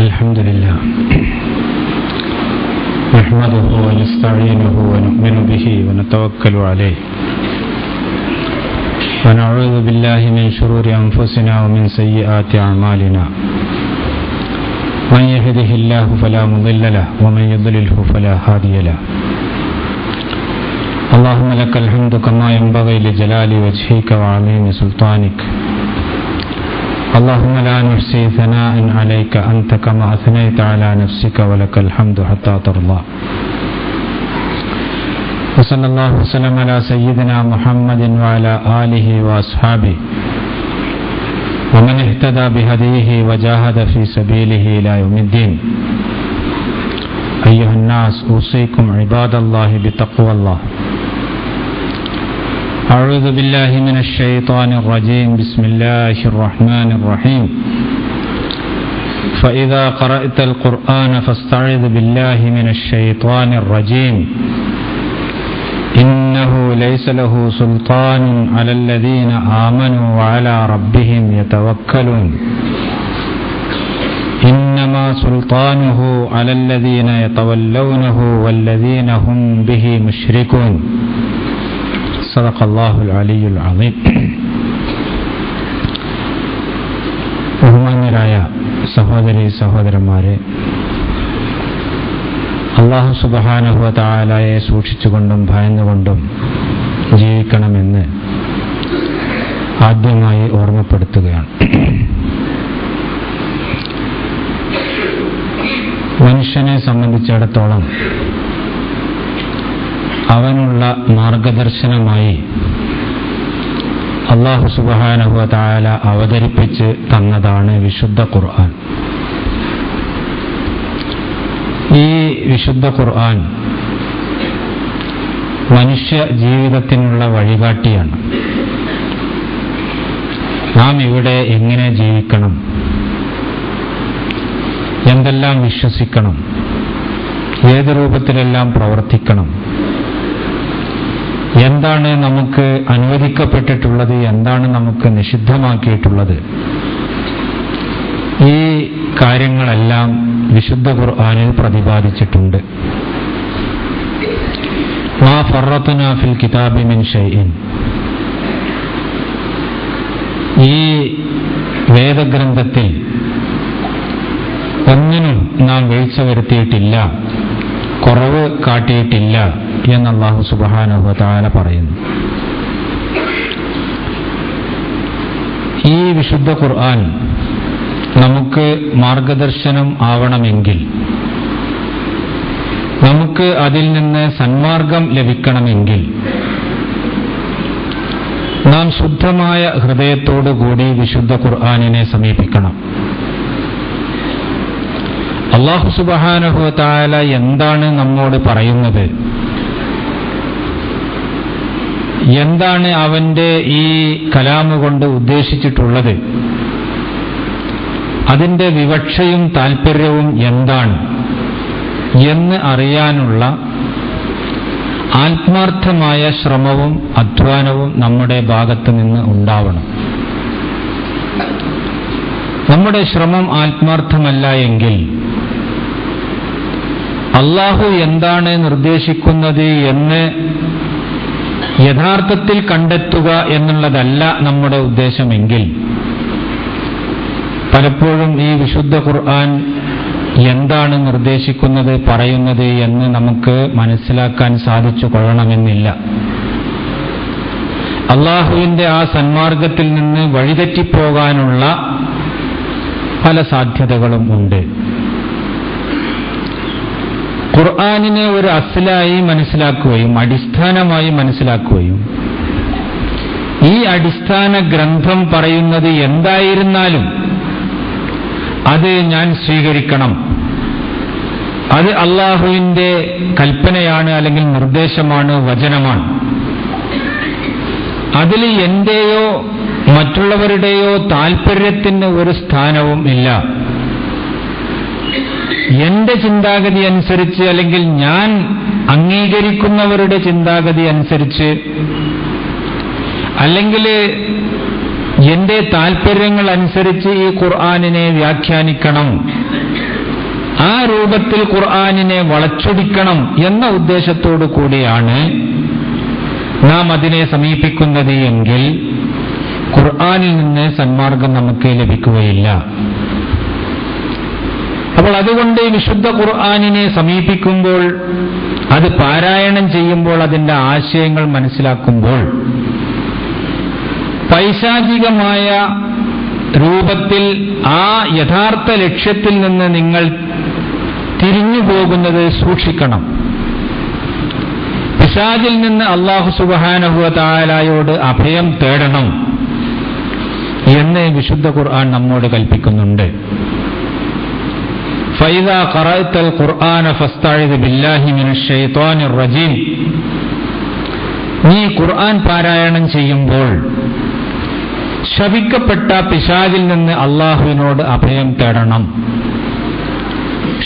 الحمد لله نحمده ونستعينه ونؤمن به ونتوكل عليه ونعوذ بالله من شرور أنفسنا ومن سيئات أعمالنا من يهده الله فلا مضل له ومن يضلله فلا هادي له اللهم لك الحمد كما ينبغي لجلال وجهك وعظيم سلطانك اللهم لا نحصي ثناء عليك أنت كما أثنيت على نفسك ولك الحمد حتى ترضى وصلى الله وسلم على سيدنا محمد وعلى آله وأصحابه ومن اهتدى بهديه وجاهد في سبيله إلى يوم الدين أيها الناس أوصيكم عباد الله بتقوى الله أعوذ بالله من الشيطان الرجيم بسم الله الرحمن الرحيم فإذا قرأت القرآن فاستعذ بالله من الشيطان الرجيم إنه ليس له سلطان على الذين آمنوا وعلى ربهم يتوكلون إنما سلطانه على الذين يتولونه والذين هم به مشركون صدق الله العلي العظيم. ബഹുമാന്യരായ സഹോദരീ സഹോദരന്മാരെ, അല്ലാഹു സുബ്ഹാനഹു വ തആലയെ സൂക്ഷിച്ചുകൊണ്ടും ഭയന്നുകൊണ്ടും ജീവിക്കണമെന്ന് ആദ്യമായി ഓർമ്മപ്പെടുത്തുകയാണ്. മനുഷ്യനെ സംബന്ധിച്ചിടത്തോളം അവനുള്ള മാർഗദർശനമായി അല്ലാഹു സുബ്ഹാനഹു വ തആല അവതരിപ്പിച്ച് തന്നതാണ് വിശുദ്ധ ഖുർആൻ. ഈ വിശുദ്ധ ഖുർആൻ മനുഷ്യ ജീവിതത്തിനുള്ള വഴികാട്ടിയാണ്. നാം ഇവിടെ എങ്ങനെ ജീവിക്കണം, എന്തെല്ലാം വിശ്വസിക്കണം, ഏത് രൂപത്തിലെല്ലാം പ്രവർത്തിക്കണം, എന്താണ് നമുക്ക് അനുവദിക്കപ്പെട്ടിട്ടുള്ളത്, എന്താണ് നമുക്ക് നിഷിദ്ധമാക്കിയിട്ടുള്ളത്, ഈ കാര്യങ്ങളെല്ലാം വിശുദ്ധ ഖുർആനിൽ പ്രതിപാദിച്ചിട്ടുണ്ട്. മാ ഫറത്നാ ഫിൽ കിതാബി മിൻ ഷൈഇൻ, ഈ വേദഗ്രന്ഥത്തിൽ ഒന്നിനും നാം വീഴ്ച വരുത്തിയിട്ടില്ല, കുറവ് കാട്ടിയിട്ടില്ല എന്ന് അല്ലാഹു സുബ്ഹാനഹു വ തആല പറയുന്നു. ഈ വിശുദ്ധ ഖുർആൻ നമുക്ക് മാർഗദർശനം ആവണമെങ്കിൽ, നമുക്ക് അതിൽ നിന്ന് സന്മാർഗം ലഭിക്കണമെങ്കിൽ നാം ശുദ്ധമായ ഹൃദയത്തോടുകൂടി വിശുദ്ധ ഖുർആനിനെ സമീപിക്കണം. അല്ലാഹു സുബ്ഹാനഹു വ തആല എന്താണ് നമ്മോട് പറയുന്നത്, എന്താണ് അവന്റെ ഈ കലാമ് കൊണ്ട് ഉദ്ദേശിച്ചിട്ടുള്ളത്, അതിന്റെ വിവക്ഷയും താൽപര്യവും എന്താണ് എന്ന് അറിയാനുള്ള ആത്മാർത്ഥമായ ശ്രമവും അധ്വാനവും നമ്മുടെ ഭാഗത്ത് നിന്ന് ഉണ്ടാവണം. നമ്മുടെ ശ്രമം ആത്മാർത്ഥമല്ല എങ്കിൽ അല്ലാഹു എന്താണ് നിർദ്ദേശിക്കുന്നത് എന്ന് യഥാർത്ഥത്തിൽ കണ്ടെത്തുക എന്നുള്ളതല്ല നമ്മുടെ ഉദ്ദേശമെങ്കിൽ പലപ്പോഴും ഈ വിശുദ്ധ ഖുർആൻ എന്താണ് നിർദ്ദേശിക്കുന്നത്, പറയുന്നത് എന്ന് നമുക്ക് മനസ്സിലാക്കാൻ സാധിച്ചു കൊള്ളണമെന്നില്ല. അല്ലാഹുവിന്റെ ആ സന്മാർഗത്തിൽ നിന്ന് വഴിതെറ്റിപ്പോകാനുള്ള പല സാധ്യതകളും ഉണ്ട്. ഖുർആനിനെ ഒരു അസ്ലായി മനസ്സിലാക്കുകയും അടിസ്ഥാനമായി മനസ്സിലാക്കുകയും ഈ അടിസ്ഥാന ഗ്രന്ഥം പറയുന്നത് എന്തായിരുന്നാലും അത് ഞാൻ സ്വീകരിക്കണം, അത് അല്ലാഹുവിന്റെ കൽപ്പനയാണ്, അല്ലെങ്കിൽ നിർദ്ദേശമാണ്, വചനമാണ്, അതിൽ എന്റെയോ മറ്റുള്ളവരുടെയോ താൽപര്യത്തിന് ഒരു സ്ഥാനവും ഇല്ല, എന്റെ ചിന്താഗതി അനുസരിച്ച് അല്ലെങ്കിൽ ഞാൻ അംഗീകരിക്കുന്നവരുടെ ചിന്താഗതി അനുസരിച്ച് അല്ലെങ്കിൽ എന്റെ താൽപര്യങ്ങൾ അനുസരിച്ച് ഈ ഖുർആനിനെ വ്യാഖ്യാനിക്കണം ആ രൂപത്തിൽ ഖുർആനിനെ വളച്ചൊടിക്കണം എന്ന ഉദ്ദേശത്തോടു കൂടിയാണ് നാം അതിനെ സമീപിക്കുന്നത് എങ്കിൽ ഖുർആനിൽ നിന്ന് സന്മാർഗം നമുക്ക് ലഭിക്കുകയില്ല. അപ്പോൾ അതുകൊണ്ട് വിശുദ്ധ ഖുർആനിനെ സമീപിക്കുമ്പോൾ, അത് പാരായണം ചെയ്യുമ്പോൾ, അതിന്റെ ആശയങ്ങൾ മനസ്സിലാക്കുമ്പോൾ പൈശാചികമായ രൂപത്തിൽ ആ യഥാർത്ഥ ലക്ഷ്യത്തിൽ നിന്ന് നിങ്ങൾ തിരിഞ്ഞു പോകുന്നത് സൂക്ഷിക്കണം. പിശാചിൽ നിന്ന് അല്ലാഹു സുബ്ഹാനഹു വ തആലയോട് അഭയം തേടണം എന്ന് വിശുദ്ധ ഖുർആൻ നമ്മോട് കൽപ്പിക്കുന്നുണ്ട്. ഫൈദാ ഖറഅതൽ ഖുർആന ഫസ്തഇദ് ബില്ലാഹി മിനശ് ശൈത്വാനിർ റജീം. നീ ഖുർആൻ പാരായണം ചെയ്യുമ്പോൾ ശപിക്കപ്പെട്ട പിശാചിൽ നിന്ന് അല്ലാഹുവിനോട് അഭയം തേടണം.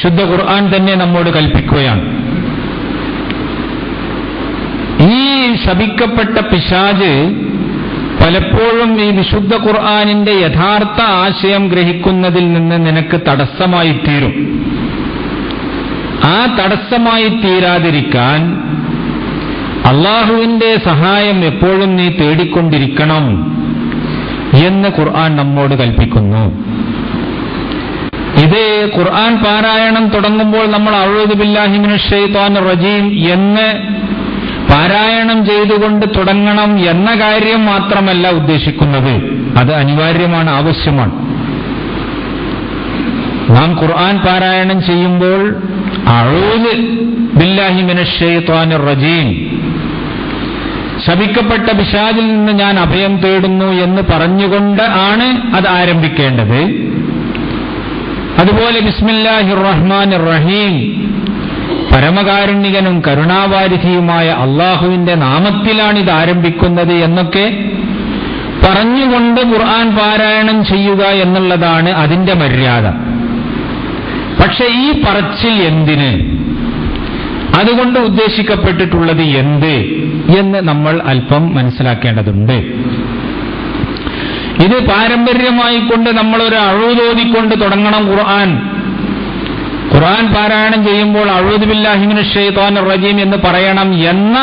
ശുദ്ധ ഖുർആൻ തന്നെ നമ്മോട് കൽപ്പിക്കുകയാണ്. ഈ ശപിക്കപ്പെട്ട പിശാച് പലപ്പോഴും ഈ വിശുദ്ധ ഖുർആനിന്റെ യഥാർത്ഥ ആശയം ഗ്രഹിക്കുന്നതിൽ നിന്ന് നിനക്ക് തടസ്സമായി തീരും. ആ തടസ്സമായി തീരാതിരിക്കാൻ അല്ലാഹുവിന്റെ സഹായം എപ്പോഴും നീ തേടിക്കൊണ്ടിരിക്കണം എന്ന് ഖുർആൻ നമ്മോട് കൽപ്പിക്കുന്നു. ഇത് ഖുർആൻ പാരായണം തുടങ്ങുമ്പോൾ നമ്മൾ അഊദു ബില്ലാഹി മിനശ് ശൈത്വാനിർ റജീം എന്ന് പാരായണം ചെയ്തുകൊണ്ട് തുടങ്ങണം എന്ന കാര്യം മാത്രമല്ല ഉദ്ദേശിക്കുന്നത്. അത് അനിവാര്യമാണ്, ആവശ്യമാണ്. നാം ഖുർആൻ പാരായണം ചെയ്യുമ്പോൾ അഊദു ബില്ലാഹി മിനശ് ശൈത്വാനിർ റജീം, ശപിക്കപ്പെട്ട പിശാചിൽ നിന്ന് ഞാൻ അഭയം തേടുന്നു എന്ന് പറഞ്ഞുകൊണ്ട് ആണ് അത് ആരംഭിക്കേണ്ടത്. അതുപോലെ ബിസ്മില്ലാഹിർ റഹ്മാനിർ റഹീം, പരമകാരുണികനും കരുണാവാരിധിയുമായ അള്ളാഹുവിന്റെ നാമത്തിലാണ് ഇത് ആരംഭിക്കുന്നത് എന്നൊക്കെ പറഞ്ഞുകൊണ്ട് ഖുർആൻ പാരായണം ചെയ്യുക എന്നുള്ളതാണ് അതിന്റെ മര്യാദ. പക്ഷെ ഈ പറച്ചിൽ എന്തിന്, അതുകൊണ്ട് ഉദ്ദേശിക്കപ്പെട്ടിട്ടുള്ളത് എന്ത് എന്ന് നമ്മൾ അല്പം മനസ്സിലാക്കേണ്ടതുണ്ട്. ഇത് പാരമ്പര്യമായി കൊണ്ട് നമ്മളൊരു അഊദോദിക്കൊണ്ട് തുടങ്ങണം ഖുർആൻ പാരായണം ചെയ്യുമ്പോൾ അഊദു ബില്ലാഹി മിനശ് ശൈത്വാനിർ റജീം എന്ന് പറയണം എന്ന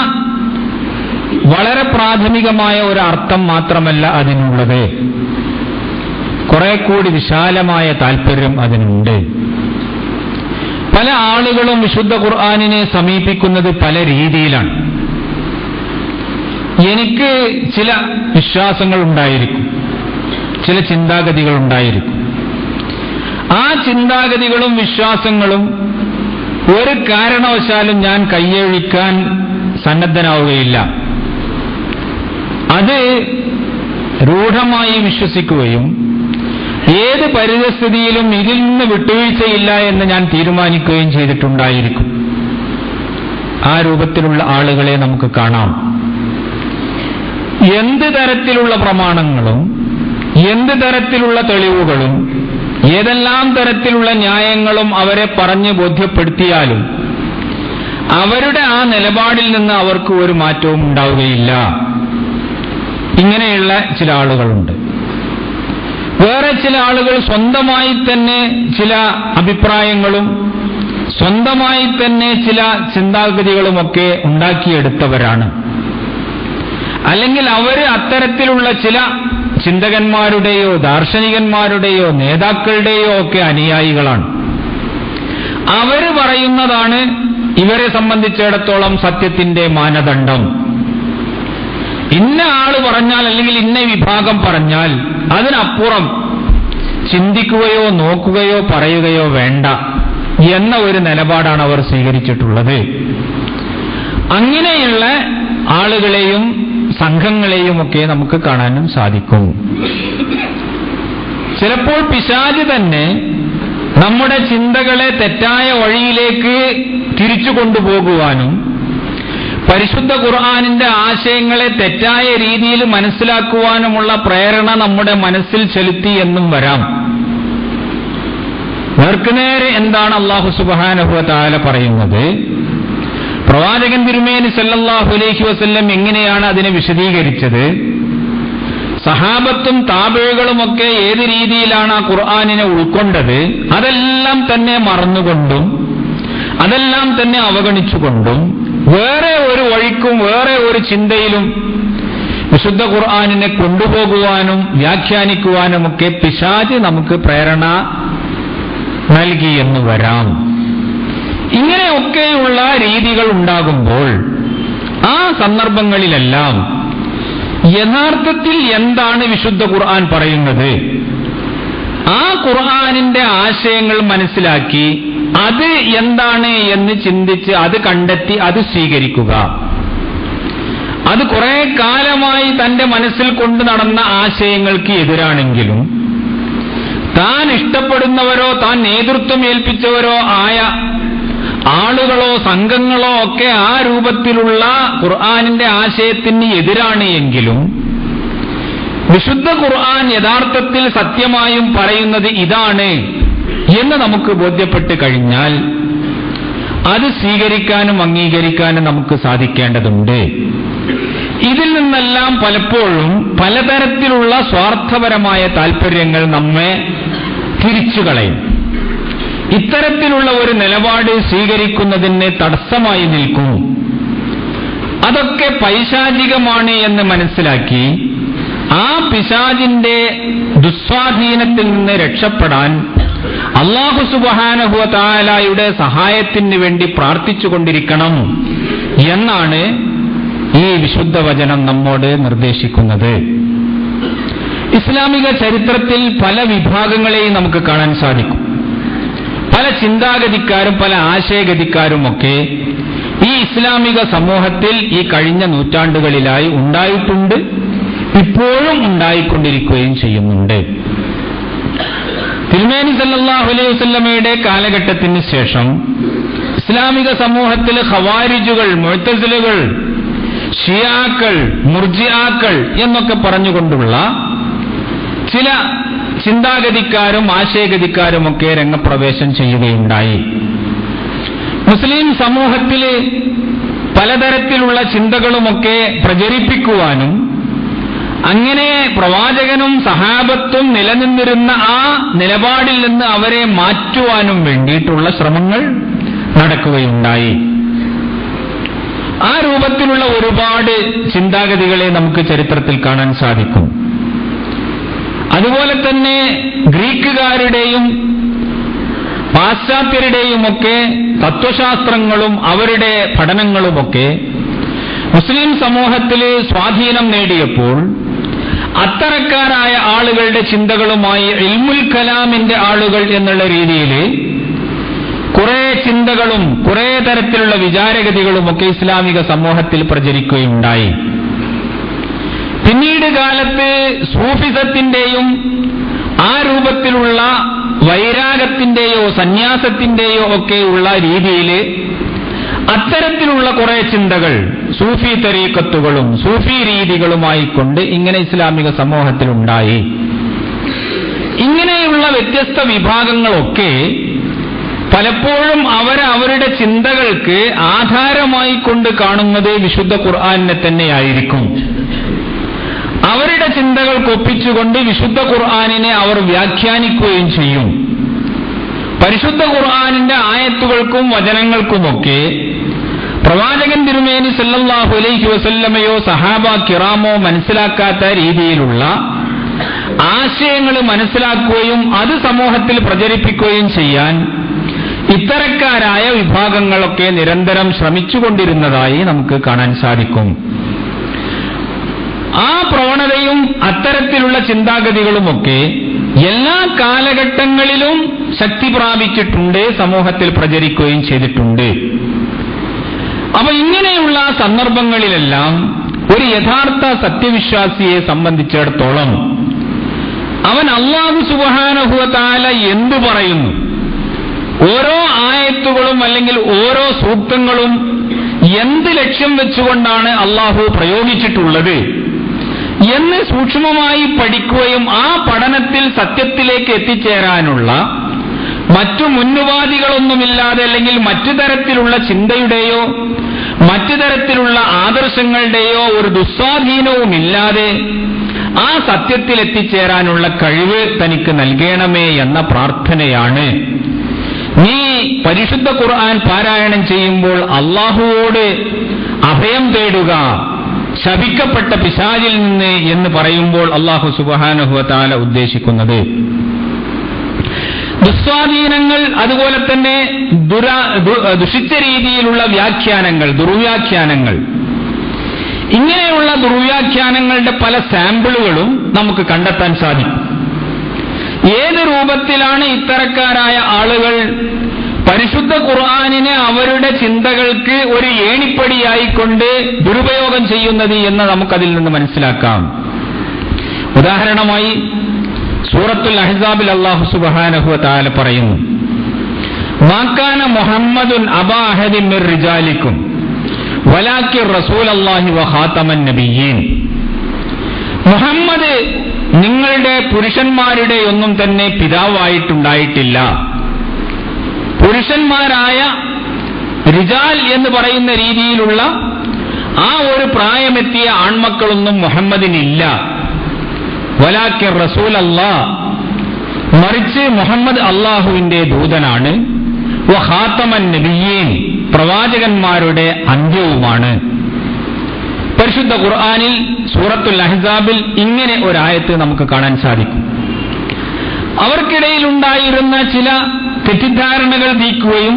വളരെ പ്രാഥമികമായ ഒരു അർത്ഥം മാത്രമല്ല അതിനുള്ളത്. കുറെ കൂടി വിശാലമായ താല്പര്യം അതിനുണ്ട്. പല ആളുകളും വിശുദ്ധ ഖുർആനിനെ സമീപിക്കുന്നത് പല രീതിയിലാണ്. എനിക്ക് ചില വിശ്വാസങ്ങൾ ഉണ്ടായിരിക്കും, ചില ചിന്താഗതികൾ ഉണ്ടായിരിക്കും. ആ ചിന്താഗതികളും വിശ്വാസങ്ങളും ഒരു കാരണവശാലും ഞാൻ കയ്യൊഴിക്കാൻ സന്നദ്ധനാവുകയില്ല. അത് രൂഢമായി വിശ്വസിക്കുകയും ഏത് പരിതസ്ഥിതിയിലും ഇതിൽ നിന്ന് വിട്ടുവീഴ്ചയില്ല എന്ന് ഞാൻ തീരുമാനിക്കുകയും ചെയ്തിട്ടുണ്ടായിരിക്കും. ആ രൂപത്തിലുള്ള ആളുകളെ നമുക്ക് കാണാം. എന്ത് തരത്തിലുള്ള പ്രമാണങ്ങളും എന്ത് തരത്തിലുള്ള തെളിവുകളും ഏതെല്ലാം തരത്തിലുള്ള ന്യായങ്ങളും അവരെ പറഞ്ഞ് ബോധ്യപ്പെടുത്തിയാലും അവരുടെ ആ നിലപാടിൽ നിന്ന് അവർക്ക് ഒരു മാറ്റവും ഉണ്ടാവുകയില്ല. ഇങ്ങനെയുള്ള ചില ആളുകളുണ്ട്. വേറെ ചില ആളുകൾ സ്വന്തമായി തന്നെ ചില അഭിപ്രായങ്ങളും സ്വന്തമായി തന്നെ ചില ചിന്താഗതികളുമൊക്കെ ഉണ്ടാക്കിയെടുത്തവരാണ്. അല്ലെങ്കിൽ അവർ അത്തരത്തിലുള്ള ചില ചിന്തകന്മാരുടെയോ ദാർശനികന്മാരുടെയോ നേതാക്കളുടെയോ ഒക്കെ അനുയായികളാണ്. അവർ പറയുന്നതാണ് ഇവരെ സംബന്ധിച്ചിടത്തോളം സത്യത്തിന്റെ മാനദണ്ഡം. ഇന്ന ആള് പറഞ്ഞാൽ അല്ലെങ്കിൽ ഇന്ന വിഭാഗം പറഞ്ഞാൽ അതിനപ്പുറം ചിന്തിക്കുകയോ നോക്കുകയോ പറയുകയോ വേണ്ട എന്ന ഒരു നിലപാടാണ് അവർ സ്വീകരിച്ചിട്ടുള്ളത്. അങ്ങനെയുള്ള ആളുകളെയും സംഘങ്ങളെയും ഒക്കെ നമുക്ക് കാണാനും സാധിക്കും. ചിലപ്പോൾ പിശാച് തന്നെ നമ്മുടെ ചിന്തകളെ തെറ്റായ വഴിയിലേക്ക് തിരിച്ചു കൊണ്ടുപോകുവാനും പരിശുദ്ധ ഖുർആനിന്റെ ആശയങ്ങളെ തെറ്റായ രീതിയിൽ മനസ്സിലാക്കുവാനുമുള്ള പ്രേരണ നമ്മുടെ മനസ്സിൽ ചെലുത്തി എന്നും വരാം. നേർക്കുനേരെ എന്താണ് അല്ലാഹു സുബ്ഹാനഹു വ തആല പറയുന്നത്? പ്രവാചകൻ തിരുമേനി സല്ലല്ലാഹു അലൈഹി വസല്ലം എങ്ങനെയാണ് അതിനെ വിശദീകരിച്ചത്? സഹാബത്തും താബിഈകളുമൊക്കെ ഏത് രീതിയിലാണ് ആ ഖുർആനിനെ ഉൾക്കൊണ്ടത്, അതെല്ലാം തന്നെ മറന്നുകൊണ്ടും അതെല്ലാം തന്നെ അവഗണിച്ചുകൊണ്ടും വേറെ ഒരു വഴിക്കും വേറെ ഒരു ചിന്തയിലും വിശുദ്ധ ഖുർആനിനെ കൊണ്ടുപോകുവാനും വ്യാഖ്യാനിക്കുവാനുമൊക്കെ പിശാച് നമുക്ക് പ്രേരണ നൽകിയെന്ന് വരാം. ഇങ്ങനെയൊക്കെയുള്ള രീതികൾ ഉണ്ടാകുമ്പോൾ ആ സന്ദർഭങ്ങളിലെല്ലാം യഥാർത്ഥത്തിൽ എന്താണ് വിശുദ്ധ ഖുർആൻ പറയുന്നത്, ആ ഖുർആനിന്റെ ആശയങ്ങൾ മനസ്സിലാക്കി അത് എന്താണ് എന്ന് ചിന്തിച്ച് അത് കണ്ടെത്തി അത് സ്വീകരിക്കുക. അത് കുറെ കാലമായി തന്റെ മനസ്സിൽ കൊണ്ടു നടന്ന ആശയങ്ങൾക്ക് എതിരാണെങ്കിലും താൻ ഇഷ്ടപ്പെടുന്നവരോ താൻ നേതൃത്വം ഏൽപ്പിച്ചവരോ ആയ ആളുകളോ സംഘങ്ങളോ ഒക്കെ ആ രൂപത്തിലുള്ള ഖുർആനിന്റെ ആശയത്തിന് എതിരാണ് എങ്കിലും വിശുദ്ധ ഖുർആൻ യഥാർത്ഥത്തിൽ സത്യമായും പറയുന്നത് ഇതാണ് എന്ന് നമുക്ക് ബോധ്യപ്പെട്ട് കഴിഞ്ഞാൽ അത് സ്വീകരിക്കാനും അംഗീകരിക്കാനും നമുക്ക് സാധിക്കേണ്ടതുണ്ട്. ഇതിൽ നിന്നെല്ലാം പലപ്പോഴും പലതരത്തിലുള്ള സ്വാർത്ഥപരമായ താൽപര്യങ്ങൾ നമ്മെ തിരിച്ചു കളയും. ഇത്തരത്തിലുള്ള ഒരു നിലപാട് സ്വീകരിക്കുന്നതിന് തടസ്സമായി നിൽക്കും. അതൊക്കെ പൈശാചികമാണ് എന്ന് മനസ്സിലാക്കി ആ പിശാചിന്റെ ദുസ്വാധീനത്തിൽ നിന്ന് രക്ഷപ്പെടാൻ അല്ലാഹു സുബ്ഹാനഹു വ തആലയുടെ സഹായത്തിന് വേണ്ടി പ്രാർത്ഥിച്ചുകൊണ്ടിരിക്കണം എന്നാണ് ഈ വിശുദ്ധ വചനം നമ്മോട് നിർദ്ദേശിക്കുന്നത്. ഇസ്ലാമിക ചരിത്രത്തിൽ പല വിഭാഗങ്ങളെയും നമുക്ക് കാണാൻ സാധിക്കും. പല ചിന്താഗതിക്കാരും പല ആശയഗതിക്കാരുമൊക്കെ ഈ ഇസ്ലാമിക സമൂഹത്തിൽ ഈ കഴിഞ്ഞ നൂറ്റാണ്ടുകളിലായി ഉണ്ടായിട്ടുണ്ട്, ഇപ്പോഴും ഉണ്ടായിക്കൊണ്ടിരിക്കുകയും ചെയ്യുന്നുണ്ട്. തിരുമേനി സല്ലല്ലാഹു അലൈഹി വസല്ലമയുടെ കാലഘട്ടത്തിന് ശേഷം ഇസ്ലാമിക സമൂഹത്തിൽ ഖവാരിജുകൾ, മുഅ്തസിലകൾ, ഷിയാക്കൾ, മുർജിആക്കൾ എന്നൊക്കെ പറഞ്ഞുകൊണ്ടുള്ള ചില ചിന്താഗതിക്കാരും ആശയഗതിക്കാരുമൊക്കെ രംഗപ്രവേശം ചെയ്യുകയുണ്ടായി. മുസ്ലിം സമൂഹത്തിൽ പലതരത്തിലുള്ള ചിന്തകളുമൊക്കെ പ്രചരിപ്പിക്കുവാനും അങ്ങനെ പ്രവാചകനും സഹാബത്തും നിലനിന്നിരുന്ന ആ നിലപാടിൽ നിന്ന് അവരെ മാറ്റുവാനും വേണ്ടിയിട്ടുള്ള ശ്രമങ്ങൾ നടക്കുകയുണ്ടായി. ആ രൂപത്തിലുള്ള ഒരുപാട് ചിന്താഗതികളെ നമുക്ക് ചരിത്രത്തിൽ കാണാൻ സാധിക്കും. അതുപോലെ തന്നെ ഗ്രീക്കുകാരുടെയും പാശ്ചാത്യരുടെയുമൊക്കെ തത്വശാസ്ത്രങ്ങളും അവരുടെ പഠനങ്ങളുമൊക്കെ മുസ്ലിം സമൂഹത്തിൽ സ്വാധീനം നേടിയപ്പോൾ അത്തരക്കാരായ ആളുകളുടെ ചിന്തകളുമായി ഇൽമുൽ കലാമിന്റെ ആളുകൾ എന്നുള്ള രീതിയിൽ കുറെ ചിന്തകളും കുറെ തരത്തിലുള്ള വിചാരഗതികളുമൊക്കെ ഇസ്ലാമിക സമൂഹത്തിൽ പ്രചരിക്കുകയുണ്ടായി. പിന്നീട് കാലത്ത് സൂഫിസത്തിന്റെയും ആ രൂപത്തിലുള്ള വൈരാഗത്തിന്റെയോ സന്യാസത്തിന്റെയോ ഒക്കെയുള്ള രീതിയിൽ അത്തരത്തിലുള്ള കുറെ ചിന്തകൾ സൂഫി തരീഖത്തുകളും സൂഫി രീതികളുമായിക്കൊണ്ട് ഇങ്ങനെ ഇസ്ലാമിക സമൂഹത്തിലുണ്ടായി. ഇങ്ങനെയുള്ള വ്യത്യസ്ത വിഭാഗങ്ങളൊക്കെ പലപ്പോഴും അവരുടെ ചിന്തകൾക്ക് ആധാരമായി കൊണ്ട് കാണുന്നത് വിശുദ്ധ ഖുർആനിനെ തന്നെയായിരിക്കും. അവരുടെ ചിന്തകൾക്കൊപ്പിച്ചുകൊണ്ട് വിശുദ്ധ ഖുർആനിനെ അവർ വ്യാഖ്യാനിക്കുകയും ചെയ്യും. പരിശുദ്ധ ഖുർആനിന്റെ ആയത്തുകൾക്കും വചനങ്ങൾക്കുമൊക്കെ പ്രവാചകൻ തിരുമേനി സല്ലല്ലാഹു അലൈഹി വസല്ലമയോ സഹാബ കിറാമോ മനസ്സിലാക്കാത്ത രീതിയിലുള്ള ആശയങ്ങൾ മനസ്സിലാക്കുകയും അത് സമൂഹത്തിൽ പ്രചരിപ്പിക്കുകയും ചെയ്യാൻ ഇത്തരക്കാരായ വിഭാഗങ്ങളൊക്കെ നിരന്തരം ശ്രമിച്ചുകൊണ്ടിരുന്നതായി നമുക്ക് കാണാൻ സാധിക്കും. ആ പ്രവണതയും അത്തരത്തിലുള്ള ചിന്താഗതികളുമൊക്കെ എല്ലാ കാലഘട്ടങ്ങളിലും ശക്തി പ്രാപിച്ചിട്ടുണ്ട്, സമൂഹത്തിൽ പ്രചരിക്കുകയും ചെയ്തിട്ടുണ്ട്. അപ്പൊ ഇങ്ങനെയുള്ള സന്ദർഭങ്ങളിലെല്ലാം ഒരു യഥാർത്ഥ സത്യവിശ്വാസിയെ സംബന്ധിച്ചിടത്തോളം അവൻ അല്ലാഹു സുബ്ഹാനഹു വ തആല എന്തു പറയുന്നു, ഓരോ ആയത്തുകളും അല്ലെങ്കിൽ ഓരോ സൂക്തങ്ങളും എന്ത് ലക്ഷ്യം വെച്ചുകൊണ്ടാണ് അല്ലാഹു പ്രയോഗിച്ചിട്ടുള്ളത് എന്ന് സൂക്ഷ്മമായി പഠിക്കുകയും ആ പഠനത്തിൽ സത്യത്തിലേക്ക് എത്തിച്ചേരാനുള്ള മറ്റു മുന്നുപാധികളൊന്നുമില്ലാതെ അല്ലെങ്കിൽ മറ്റു തരത്തിലുള്ള ചിന്തയുടെയോ മറ്റു തരത്തിലുള്ള ആദർശങ്ങളുടെയോ ഒരു ദുസ്വാധീനവുമില്ലാതെ ആ സത്യത്തിൽ എത്തിച്ചേരാനുള്ള കഴിവ് തനിക്ക് നൽകണമേ എന്ന പ്രാർത്ഥനയാണ്. നീ പരിശുദ്ധ ഖുർആൻ പാരായണം ചെയ്യുമ്പോൾ അല്ലാഹുവോട് അഭയം തേടുക ശപിക്കപ്പെട്ട പിശാചിൽ നിന്ന് എന്ന് പറയുമ്പോൾ അല്ലാഹു സുബ്ഹാനഹു വ തആല ഉദ്ദേശിക്കുന്നത് ദുസ്വാധീനങ്ങൾ, അതുപോലെ തന്നെ ദുഷിച്ച രീതിയിലുള്ള വ്യാഖ്യാനങ്ങൾ, ദുർവ്യാഖ്യാനങ്ങൾ, ഇങ്ങനെയുള്ള ദുർവ്യാഖ്യാനങ്ങളുടെ പല സാമ്പിളുകളും നമുക്ക് കണ്ടെത്താൻ സാധിക്കും. ഏത് രൂപത്തിലാണ് ഇത്തരക്കാരായ ആളുകൾ പരിശുദ്ധ ഖുർആനിനെ അവരുടെ ചിന്തകൾക്ക് ഒരു ഏണിപ്പടിയായിക്കൊണ്ട് ദുരുപയോഗം ചെയ്യുന്നത് എന്ന് നമുക്കതിൽ നിന്ന് മനസ്സിലാക്കാം. ഉദാഹരണമായി സൂറത്തുൽ അഹ്സാബിൽ അല്ലാഹു സുബ്ഹാനഹു വ തആല പറയുന്നു, മാ കാന മുഹമ്മദുൻ അബാ അഹദിൻ മിർ റിജാലിക്കും വലാകിൻ റസൂലല്ലാഹി വ ഖാതമൻ നബിയ്യീൻ. മുഹമ്മദ് നിങ്ങളുടെ പുരുഷന്മാരുടെ ഒന്നും തന്നെ പിതാവായിട്ടുണ്ടായിട്ടില്ല. പുരുഷന്മാരായ റിജാൽ എന്ന് പറയുന്ന രീതിയിലുള്ള ആ ഒരു പ്രായമെത്തിയ ആൺമക്കളൊന്നും മുഹമ്മദിനില്ല. വലാകിൻ റസൂലല്ലാഹ്, മറിച്ച് മുഹമ്മദ് അല്ലാഹുവിന്റെ ദൂതനാണ്. വ ഖാതമൻ നബിയ്യീൻ, പ്രവാചകന്മാരുടെ അന്ത്യവുമാണ്. പരിശുദ്ധ ഖുർആനിൽ സൂറത്തുൽ അഹ്സാബിൽ ഇങ്ങനെ ഒരായത്ത് നമുക്ക് കാണാൻ സാധിക്കും. അവർക്കിടയിലുണ്ടായിരുന്ന ചില തെറ്റിദ്ധാരണകൾ നീക്കുകയും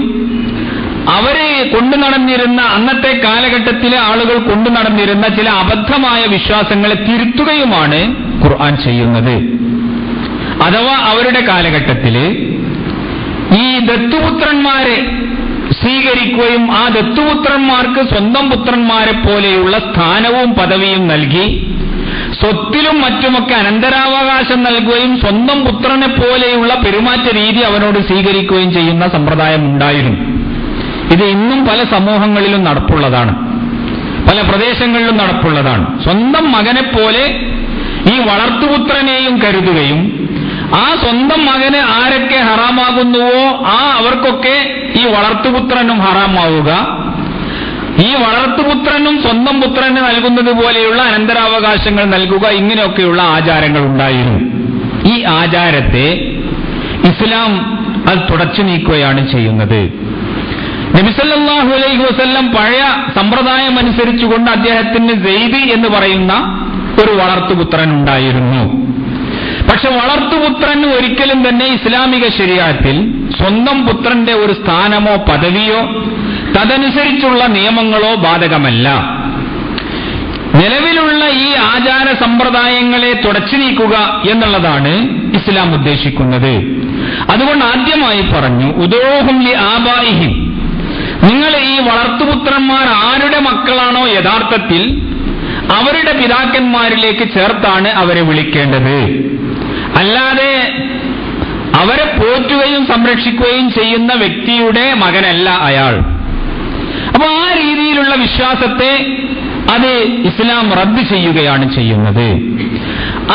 അവരെ കൊണ്ടു നടന്നിരുന്ന, അന്നത്തെ കാലഘട്ടത്തിലെ ആളുകൾ കൊണ്ടു നടന്നിരുന്ന ചില അബദ്ധമായ വിശ്വാസങ്ങളെ തിരുത്തുകയുമാണ് ഖുർആൻ ചെയ്യുന്നത്. അഥവാ അവരുടെ കാലഘട്ടത്തില് ഈ ദത്തുപുത്രന്മാരെ സ്വീകരിക്കുകയും ആ ദത്തുപുത്രന്മാർക്ക് സ്വന്തം പുത്രന്മാരെ പോലെയുള്ള സ്ഥാനവും പദവിയും നൽകി സ്വത്തിലും മറ്റുമൊക്കെ അനന്തരാവകാശം നൽകുകയും സ്വന്തം പുത്രനെ പോലെയുള്ള പെരുമാറ്റ രീതി അവനോട് സ്വീകരിക്കുകയും ചെയ്യുന്ന സമ്പ്രദായം ഉണ്ടായിരുന്നു. ഇത് ഇന്നും പല സമൂഹങ്ങളിലും നടപ്പുള്ളതാണ്, പല പ്രദേശങ്ങളിലും നടപ്പുള്ളതാണ്. സ്വന്തം മകനെ പോലെ ഈ വളർത്തുപുത്രനെയും കരുതുകയും ആ സ്വന്തം മകന് ആരൊക്കെ ഹറാമാകുന്നുവോ അവർക്കൊക്കെ ഈ വളർത്തുപുത്രനും ഹറാമാവുക, ഈ വളർത്തുപുത്രനും സ്വന്തം പുത്രന് നൽകുന്നത് പോലെയുള്ള അനന്തരാവകാശങ്ങൾ നൽകുക, ഇങ്ങനെയൊക്കെയുള്ള ആചാരങ്ങൾ ഉണ്ടായിരുന്നു. ഈ ആചാരത്തെ ഇസ്ലാം അത് തുടച്ചു നീക്കുകയാണ് ചെയ്യുന്നത്. നബി സല്ലല്ലാഹു അലൈഹി വസല്ലം പഴയ സമ്പ്രദായം അനുസരിച്ചുകൊണ്ട് അദ്ദേഹത്തിന് സെയ്ദ് എന്ന് പറയുന്ന ഒരു വളർത്തുപുത്രൻ ഉണ്ടായിരുന്നു. പക്ഷെ വളർത്തുപുത്രൻ ഒരിക്കലും തന്നെ ഇസ്ലാമിക ശരീഅത്തിൽ സ്വന്തം പുത്രന്റെ ഒരു സ്ഥാനമോ പദവിയോ തദനുസരിച്ചുള്ള നിയമങ്ങളോ ബാധകമല്ല. നിലവിലുള്ള ഈ ആചാര സമ്പ്രദായങ്ങളെ തുടച്ചു നീക്കുക എന്നുള്ളതാണ് ഇസ്ലാം ഉദ്ദേശിക്കുന്നത്. അതുകൊണ്ട് ആദ്യമായി പറഞ്ഞു, ഉദൂഹും ലി ആബായിഹിം, നിങ്ങൾ ഈ വളർത്തുപുത്രന്മാർ ആരുടെ മക്കളാണോ യഥാർത്ഥത്തിൽ അവരുടെ പിതാക്കന്മാരിലേക്ക് ചേർത്താണ് അവരെ വിളിക്കേണ്ടത്. അല്ലാതെ അവരെ പോറ്റുകയും സംരക്ഷിക്കുകയും ചെയ്യുന്ന വ്യക്തിയുടെ മകനല്ല അയാൾ. അപ്പൊ ആ രീതിയിലുള്ള വിശ്വാസത്തെ അത് ഇസ്ലാം റദ്ദ് ചെയ്യുകയാണ് ചെയ്യുന്നത്.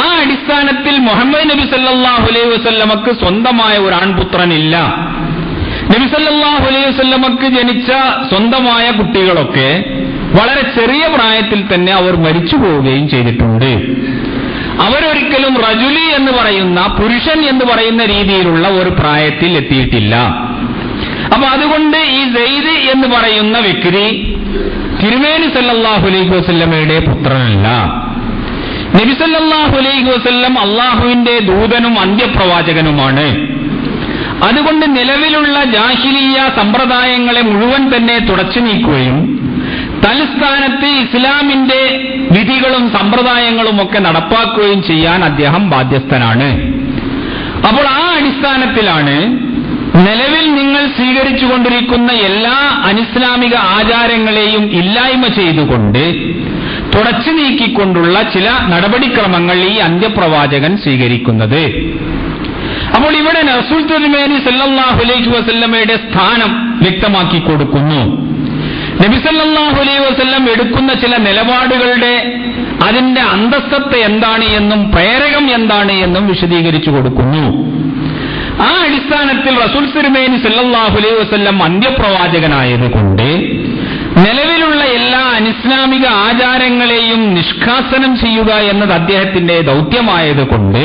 ആ അടിസ്ഥാനത്തിൽ മുഹമ്മദ് നബി സല്ലല്ലാഹു അലൈഹി വസല്ലമക്ക് സ്വന്തമായ ഒരു ആൺപുത്രനില്ല. നബി സല്ലല്ലാഹു അലൈഹി വസല്ലമക്ക് ജനിച്ച സ്വന്തമായ കുട്ടികളൊക്കെ വളരെ ചെറിയ പ്രായത്തിൽ തന്നെ അവർ മരിച്ചു പോവുകയും ചെയ്തിട്ടുണ്ട്. അവരൊരിക്കലും റജുലി എന്ന് പറയുന്ന, പുരുഷൻ എന്ന് പറയുന്ന രീതിയിലുള്ള ഒരു പ്രായത്തിൽ എത്തിയിട്ടില്ല. അപ്പൊ അതുകൊണ്ട് ഈ സെയ്ദ് എന്ന് പറയുന്ന വ്യക്തി തിരുമേനി സല്ലല്ലാഹു അലൈഹി വസല്ലമയുടെ പുത്രനല്ല. നബി സല്ലല്ലാഹു അലൈഹി വസല്ലം അള്ളാഹുവിന്റെ ദൂതനും അന്ത്യപ്രവാചകനുമാണ്. അതുകൊണ്ട് നിലവിലുള്ള ജാഹിലിയ്യ സമ്പ്രദായങ്ങളെ മുഴുവൻ തന്നെ തുടച്ചു നീക്കുകയും തൽസ്ഥാനത്ത് ഇസ്ലാമിന്റെ വിധികളും സമ്പ്രദായങ്ങളും ഒക്കെ നടപ്പാക്കുകയും ചെയ്യാൻ അദ്ദേഹം ബാധ്യസ്ഥനാണ്. അപ്പോൾ ആ അടിസ്ഥാനത്തിലാണ് നിലവിൽ നിങ്ങൾ സ്വീകരിച്ചുകൊണ്ടിരിക്കുന്ന എല്ലാ അനിസ്ലാമിക ആചാരങ്ങളെയും ഇല്ലായ്മ ചെയ്തുകൊണ്ട് തുടച്ചു നീക്കിക്കൊണ്ടുള്ള ചില നടപടിക്രമങ്ങൾ ഈ അന്ത്യപ്രവാചകൻ സ്വീകരിക്കുന്നത്. അപ്പോൾ ഇവിടെ റസൂൽ തിരുമേനി സല്ലല്ലാഹു അലൈഹി വസല്ലമയുടെ സ്ഥാനം വ്യക്തമാക്കി കൊടുക്കുന്നു. നബി സല്ലല്ലാഹു അലൈഹി വസല്ലം എടുക്കുന്ന ചില നിലപാടുകളുടെ അതിന്റെ അന്തസ്സത്ത എന്താണ് എന്നും പ്രേരകം എന്താണ് എന്നും വിശദീകരിച്ചു കൊടുക്കുന്നു. ആ അടിസ്ഥാനത്തിൽ റസൂൽ തിരുമേനി സല്ലല്ലാഹു അലൈഹി വസല്ലം അന്ത്യപ്രവാചകനായതുകൊണ്ട് നിലവിലുള്ള എല്ലാ അനിസ്ലാമിക ആചാരങ്ങളെയും നിഷ്കാസനം ചെയ്യുക എന്നത് അദ്ദേഹത്തിന്റെ ദൗത്യമായതുകൊണ്ട്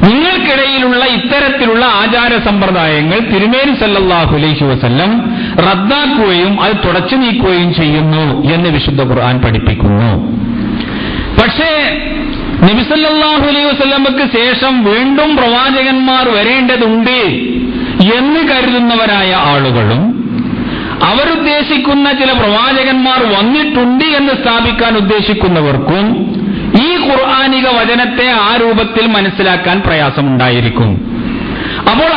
നിങ്ങൾക്കിടയിലുള്ള ഇത്തരത്തിലുള്ള ആചാര സമ്പ്രദായങ്ങൾ തിരുമേനി സല്ലല്ലാഹു അലൈഹി വസല്ലം റദ്ദാക്കുകയും അത് തുടച്ചു നീക്കുകയും ചെയ്യുന്നു എന്ന് വിശുദ്ധ ഖുർആൻ പഠിപ്പിക്കുന്നു. പക്ഷേ നബി സല്ലല്ലാഹു അലൈഹി വസല്ലമക്ക് ശേഷം വീണ്ടും പ്രവാചകന്മാർ വരേണ്ടതുണ്ട് എന്ന് കരുതുന്നവരായ ആളുകളും അവരുദ്ദേശിക്കുന്ന ചില പ്രവാചകന്മാർ വന്നിട്ടുണ്ട് എന്ന് സ്ഥാപിക്കാൻ ഉദ്ദേശിക്കുന്നവർക്കും ഈ ഖുർആനിക വചനത്തെ ആ രൂപത്തിൽ മനസ്സിലാക്കാൻ പ്രയാസമുണ്ടായിരിക്കും. അപ്പോൾ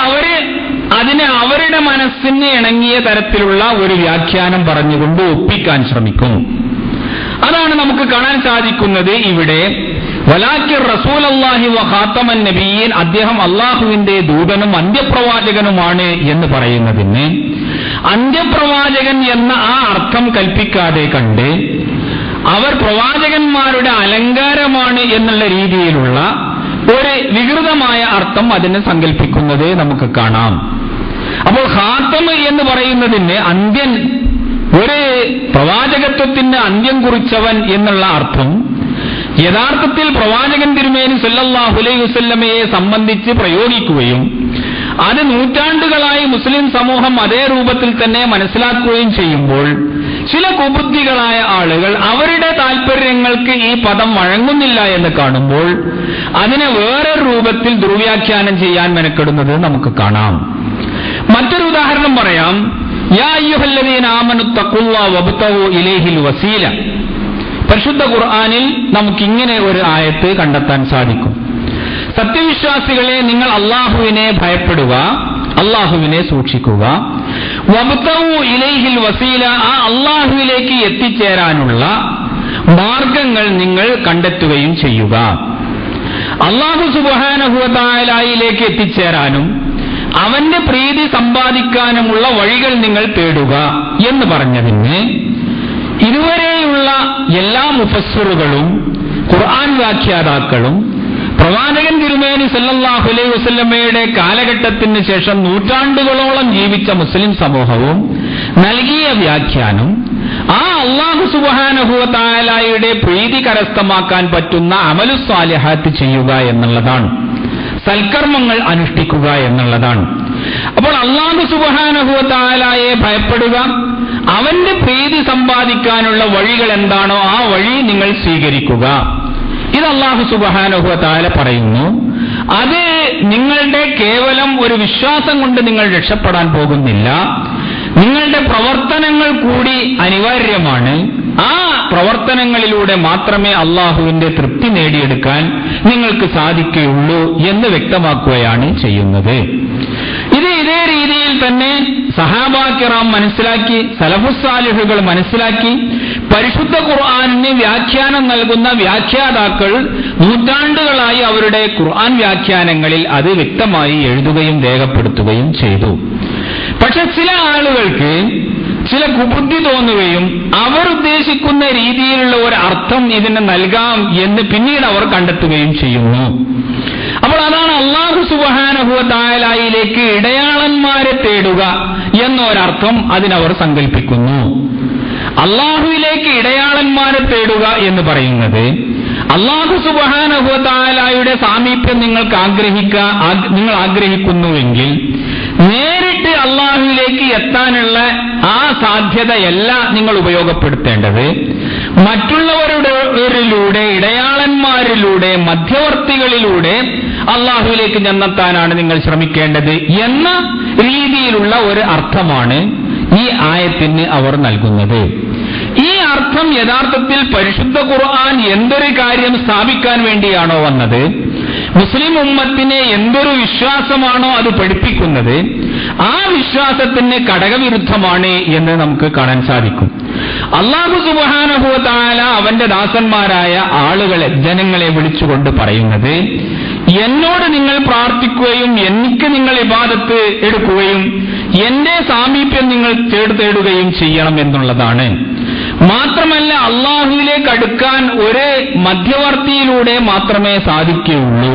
അതിനെ അവരുടെ മനസ്സിന് ഇണങ്ങിയ തരത്തിലുള്ള ഒരു വ്യാഖ്യാനം പറഞ്ഞുകൊണ്ട് ഒപ്പിക്കാൻ ശ്രമിക്കും. അതാണ് നമുക്ക് കാണാൻ സാധിക്കുന്നത്. ഇവിടെ വലാകിർ റസൂലല്ലാഹി വ ഖാതമൻ നബിയീൻ, അദ്ദേഹം അള്ളാഹുവിന്റെ ദൂതനും അന്ത്യപ്രവാചകനുമാണ് എന്ന് പറയുന്നതിന് അന്ത്യപ്രവാചകൻ എന്ന ആ അർത്ഥം കൽപ്പിക്കാതെ കണ്ട് അവർ പ്രവാചകന്മാരുടെ അലങ്കാരമാണ് എന്നുള്ള രീതിയിലുള്ള ഒരു വികൃതമായ അർത്ഥം അതിനെ സങ്കല്പിക്കുന്നത് നമുക്ക് കാണാം. അപ്പോൾ ഖാതം എന്ന് പറയുന്നതിന് അന്ത്യൻ, ഒരു പ്രവാചകത്വത്തിന് അന്ത്യം കുറിച്ചവൻ എന്നുള്ള അർത്ഥം യഥാർത്ഥത്തിൽ പ്രവാചകൻ തിരുമേനി സല്ലല്ലാഹു അലൈഹി വസല്ലമയെ സംബന്ധിച്ച് പ്രയോഗിക്കുകയും അത് നൂറ്റാണ്ടുകളായി മുസ്ലിം സമൂഹം അതേ രൂപത്തിൽ തന്നെ മനസ്സിലാക്കുകയും ചെയ്യുമ്പോൾ ചില കുബുദ്ധികളായ ആളുകൾ അവരുടെ താൽപര്യങ്ങൾക്ക് ഈ പദം വഴങ്ങുന്നില്ല എന്ന് കാണുമ്പോൾ അതിനെ വേറെ രൂപത്തിൽ ദുർവ്യാഖ്യാനം ചെയ്യാൻ മെനക്കെടുന്നത് നമുക്ക് കാണാം. മറ്റൊരു ഉദാഹരണം പറയാം. യാ അയ്യുഹല്ലദീന ആമനു തഖുല്ലാഹ വബ്തഗൂ ഇലൈഹിൽ വസീല. പരിശുദ്ധ ഖുർആനിൽ നമുക്കിങ്ങനെ ഒരു ആയത്ത് കണ്ടെത്താൻ സാധിക്കും. സത്യവിശ്വാസികളെ, നിങ്ങൾ അള്ളാഹുവിനെ ഭയപ്പെടുക, അള്ളാഹുവിനെ സൂക്ഷിക്കുക. വബ്തഗൂ ഇലൈഹിൽ വസീല, ആ അള്ളാഹുവിലേക്ക് എത്തിച്ചേരാനുള്ള മാർഗങ്ങൾ നിങ്ങൾ കണ്ടെത്തുകയും ചെയ്യുക. അള്ളാഹു സുബ്ഹാനഹു വ തആലയിലേക്ക് എത്തിച്ചേരാനും അവന്റെ പ്രീതി സമ്പാദിക്കാനുമുള്ള വഴികൾ നിങ്ങൾ തേടുക എന്ന് പറഞ്ഞതിന് ഇതുവരെയുള്ള എല്ലാ മുഫസ്സിറുകളും ഖുർആൻ വ്യാഖ്യാതാക്കളും പ്രവാചകൻ തിരുമേനി സല്ലല്ലാഹു അലൈഹി വസല്ലമയുടെ കാലഘട്ടത്തിന് ശേഷം നൂറ്റാണ്ടുകളോളം ജീവിച്ച മുസ്ലിം സമൂഹവും നൽകിയ വ്യാഖ്യാനം ആ അല്ലാഹു സുബ്ഹാനഹു വ തആലയുടെ പ്രീതി കരസ്ഥമാക്കാൻ പറ്റുന്ന അമലു സ്വാലിഹാത്ത് ചെയ്യുക എന്നുള്ളതാണ്, സൽക്കർമ്മങ്ങൾ അനുഷ്ഠിക്കുക എന്നുള്ളതാണ്. അപ്പോൾ അല്ലാഹു സുബ്ഹാനഹു വ തആലയെ ഭയപ്പെടുക, അവന്റെ പ്രീതി സമ്പാദിക്കാനുള്ള വഴികൾ എന്താണോ ആ വഴി നിങ്ങൾ സ്വീകരിക്കുക. ഇത് അല്ലാഹു സുബ്ഹാനഹു വ തആല പറയുന്നു. അത് നിങ്ങളുടെ കേവലം ഒരു വിശ്വാസം കൊണ്ട് നിങ്ങൾ രക്ഷപ്പെടാൻ പോകുന്നില്ല, നിങ്ങളുടെ പ്രവർത്തനങ്ങൾ കൂടി അനിവാര്യമാണ്. ആ പ്രവർത്തനങ്ങളിലൂടെ മാത്രമേ അള്ളാഹുവിന്റെ തൃപ്തി നേടിയെടുക്കാൻ നിങ്ങൾക്ക് സാധിക്കുകയുള്ളൂ എന്ന് വ്യക്തമാക്കുകയാണ് ചെയ്യുന്നത്. ഇതേ രീതിയിൽ തന്നെ സഹാബാക്കിറാം മനസ്സിലാക്കി, സലഫുസ്സാലിഹുകൾ മനസ്സിലാക്കി. പരിശുദ്ധ ഖുർആനിന് വ്യാഖ്യാനം നൽകുന്ന വ്യാഖ്യാതാക്കൾ നൂറ്റാണ്ടുകളായി അവരുടെ ഖുർആൻ വ്യാഖ്യാനങ്ങളിൽ അത് വ്യക്തമായി എഴുതുകയും രേഖപ്പെടുത്തുകയും ചെയ്തു. പക്ഷെ ചില ആളുകൾക്ക് ചില കുബുദ്ധി തോന്നുകയും അവർ ഉദ്ദേശിക്കുന്ന രീതിയിലുള്ള ഒരു അർത്ഥം ഇതിന് നൽകാം എന്ന് പിന്നീട് അവർ കണ്ടെത്തുകയും ചെയ്യുന്നു. അപ്പോൾ അതാണ് അല്ലാഹു സുബ്ഹാനഹു വ തആലയിലേക്ക് ഇടയാളന്മാരെ തേടുക എന്നൊരർത്ഥം അതിനവർ സങ്കല്പിക്കുന്നു. അള്ളാഹുവിലേക്ക് ഇടയാളന്മാരെ തേടുക എന്ന് പറയുന്നത് അല്ലാഹു സുബ്ഹാനഹു വ തആലയുടെ സാമീപ്യം നിങ്ങൾ ആഗ്രഹിക്കുന്നുവെങ്കിൽ നേരിട്ട് അള്ളാഹുവിലേക്ക് എത്താനുള്ള ആ സാധ്യതയല്ല നിങ്ങൾ ഉപയോഗപ്പെടുത്തേണ്ടത്. മറ്റുള്ളവരിലൂടെ, ഇടയാളന്മാരിലൂടെ, മധ്യവർത്തികളിലൂടെ അള്ളാഹുവിലേക്ക് ചെന്നെത്താനാണ് നിങ്ങൾ ശ്രമിക്കേണ്ടത് എന്ന രീതിയിലുള്ള ഒരു അർത്ഥമാണ് ഈ ആയത്തിന് അവർ നൽകുന്നത്. ഈ അർത്ഥം യഥാർത്ഥത്തിൽ പരിശുദ്ധ ഖുർആൻ എന്തൊരു കാര്യം സ്ഥാപിക്കാൻ വേണ്ടിയാണോ വന്നത്, മുസ്ലിം ഉമ്മത്തിനെ എന്തൊരു വിശ്വാസമാണോ അത് പഠിപ്പിക്കുന്നത്, ആ വിശ്വാസത്തിന് ഘടകവിരുദ്ധമാണ് എന്ന് നമുക്ക് കാണാൻ സാധിക്കും. അല്ലാഹു സുബ്ഹാനഹു വ തആല അവന്റെ ദാസന്മാരായ ആളുകളെ, ജനങ്ങളെ വിളിച്ചുകൊണ്ട് പറയുന്നത്, എന്നോട് നിങ്ങൾ പ്രാർത്ഥിക്കുകയും എനിക്ക് നിങ്ങൾ ഇബാദത്ത് എടുക്കുകയും എന്റെ സാമീപ്യം നിങ്ങൾ തേടുകയും ചെയ്യണം എന്നുള്ളതാണ്. മാത്രമല്ല അള്ളാഹുവിലേക്ക് അടുക്കാൻ ഒരു മധ്യവർത്തിയിലൂടെ മാത്രമേ സാധിക്കുകയുള്ളൂ,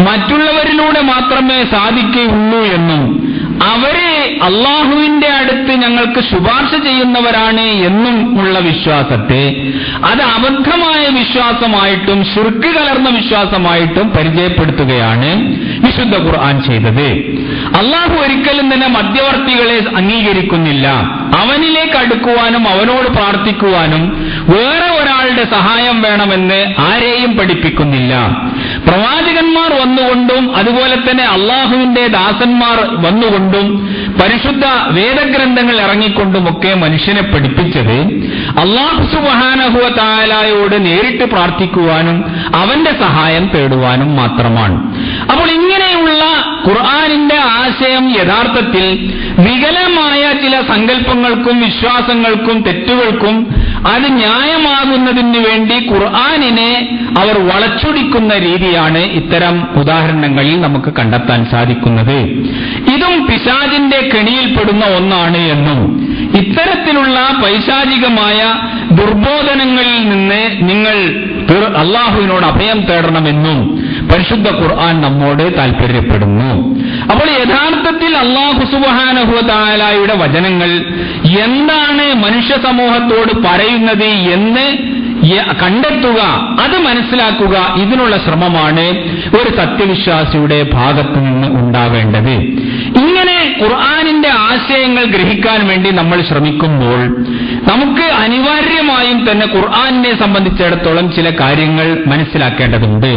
മറ്റുള്ളവരിലൂടെ മാത്രമേ സാധിക്കുകയുള്ളൂ എന്നും അവരെ അള്ളാഹുവിന്റെ അടുത്ത് ഞങ്ങൾക്ക് ശുപാർശ ചെയ്യുന്നവരാണ് എന്നും ഉള്ള വിശ്വാസത്തെ അത് അബദ്ധമായ വിശ്വാസമായിട്ടും ശിർക്ക് കലർന്ന വിശ്വാസമായിട്ടും പരിചയപ്പെടുത്തുകയാണ് വിശുദ്ധ ഖുർആൻ ചെയ്തത്. അള്ളാഹു ഒരിക്കലും തന്നെ മധ്യവർത്തികളെ അംഗീകരിക്കുന്നില്ല. അവനിലേക്ക് അടുക്കുവാനും അവനോട് പ്രാർത്ഥിക്കുവാനും വേറെ ഒരാളുടെ സഹായം വേണമെന്ന് ആരെയും പഠിപ്പിക്കുന്നില്ല. പ്രവാചകന്മാർ വന്നുകൊണ്ടും അതുപോലെ തന്നെ അള്ളാഹുവിന്റെ ദാസന്മാർ വന്നുകൊണ്ടും പരിശുദ്ധ വേദഗ്രന്ഥങ്ങൾ ഇറങ്ങിക്കൊണ്ടുമൊക്കെ മനുഷ്യനെ പഠിപ്പിച്ചത് അല്ലാഹു സുബ്ഹാനഹു വ തആലയോട് നേരിട്ട് പ്രാർത്ഥിക്കുവാനും അവന്റെ സഹായം തേടുവാനും മാത്രമാണ്. അപ്പോൾ ഇങ്ങനെയുള്ള ഖുർആനിന്റെ ആശയം യഥാർത്ഥത്തിൽ വികലമായ ചില സങ്കല്പങ്ങൾക്കും വിശ്വാസങ്ങൾക്കും തെറ്റുകൾക്കും അത് ന്യായമാകുന്നതിന് വേണ്ടി ഖുർആനിനെ അവർ വളച്ചൊടിക്കുന്ന രീതിയാണ് ഇത്തരം ഉദാഹരണങ്ങളിൽ നമുക്ക് കണ്ടെത്താൻ സാധിക്കുന്നത്. ഇതും പിശാചിന്റെ കെണിയിൽപ്പെടുന്ന ഒന്നാണ് എന്നും ഇത്തരത്തിലുള്ള പൈശാചികമായ ദുർബോധനങ്ങളിൽ നിന്ന് നിങ്ങൾ അള്ളാഹുവിനോട് അഭയം തേടണമെന്നും പരിശുദ്ധ ഖുർആൻ നമ്മോട് താൽപര്യപ്പെടുന്നു. അപ്പോൾ യഥാർത്ഥത്തിൽ അല്ലാഹു സുബ്ഹാനഹു വ തആലയുടെ വചനങ്ങൾ എന്താണ് മനുഷ്യ സമൂഹത്തോട് പറയുന്നത് എന്ന് കണ്ടെത്തുക, അത് മനസ്സിലാക്കുക, ഇതിനുള്ള ശ്രമമാണ് ഒരു സത്യവിശ്വാസിയുടെ ഭാഗത്തു നിന്ന് ഉണ്ടാവേണ്ടത്. ഇങ്ങനെ ഖുർആനിന്റെ ആശയങ്ങൾ ഗ്രഹിക്കാൻ വേണ്ടി നമ്മൾ ശ്രമിക്കുമ്പോൾ നമുക്ക് അനിവാര്യമായും തന്നെ ഖുർആനിനെ സംബന്ധിച്ചിടത്തോളം ചില കാര്യങ്ങൾ മനസ്സിലാക്കേണ്ടതുണ്ട്.